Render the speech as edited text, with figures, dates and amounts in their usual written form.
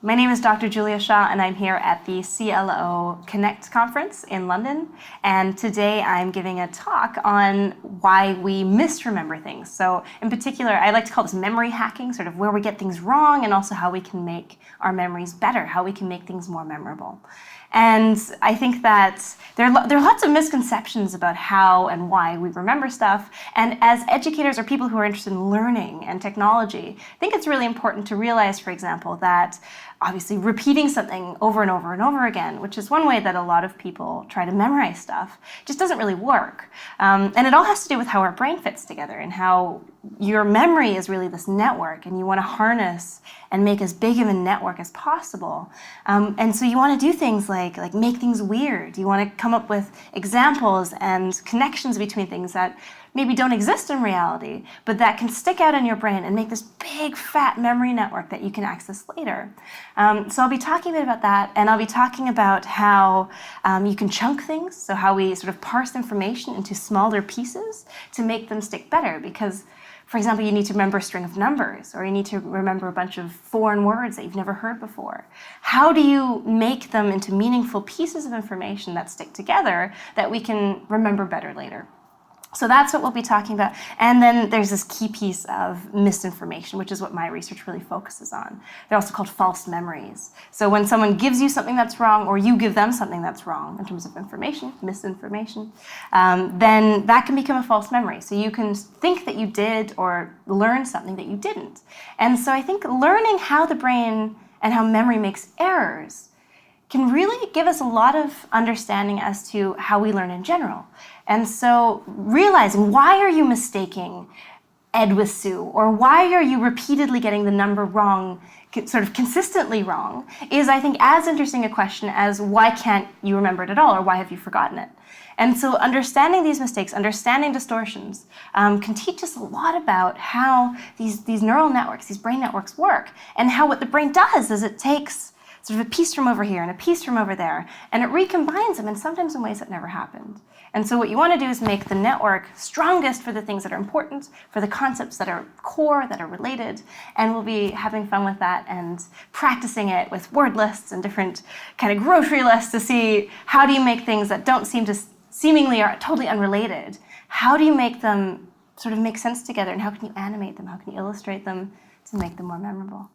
My name is Dr. Julia Shaw, and I'm here at the CLO Connect conference in London. And today I'm giving a talk on why we misremember things. So in particular, I like to call this memory hacking, sort of where we get things wrong and also how we can make our memories better, how we can make things more memorable. And I think that there are lots of misconceptions about how and why we remember stuff. And as educators or people who are interested in learning and technology, I think it's really important to realize, for example, that obviously repeating something over and over and over again, which is one way that a lot of people try to memorize stuff, just doesn't really work. And it all has to do with how our brain fits together and how your memory is really this network, and you want to harness and make as big of a network as possible. And so you want to do things like make things weird. You want to come up with examples and connections between things that maybe don't exist in reality, but that can stick out in your brain and make this big, fat memory network that you can access later. So I'll be talking a bit about that, and I'll be talking about how you can chunk things, so how we sort of parse information into smaller pieces to make them stick better. Because, for example, you need to remember a string of numbers, or you need to remember a bunch of foreign words that you've never heard before. How do you make them into meaningful pieces of information that stick together that we can remember better later? So that's what we'll be talking about. And then there's this key piece of misinformation, which is what my research really focuses on. They're also called false memories. So when someone gives you something that's wrong, or you give them something that's wrong in terms of information, misinformation, then that can become a false memory. So you can think that you did or learn something that you didn't. And so I think learning how the brain and how memory makes errors can really give us a lot of understanding as to how we learn in general. And so realizing, why are you mistaking Ed with Sue, or why are you repeatedly getting the number wrong, sort of consistently wrong, is, I think, as interesting a question as why can't you remember it at all, or why have you forgotten it? And so understanding these mistakes, understanding distortions, can teach us a lot about how these neural networks, these brain networks work, and how what the brain does is it takes sort of a piece from over here and a piece from over there, and it recombines them, and sometimes in ways that never happened. And so what you want to do is make the network strongest for the things that are important, for the concepts that are core, that are related, and we'll be having fun with that and practicing it with word lists and different kind of grocery lists to see how do you make things that don't seemingly are totally unrelated, how do you make them sort of make sense together, and how can you animate them, how can you illustrate them to make them more memorable.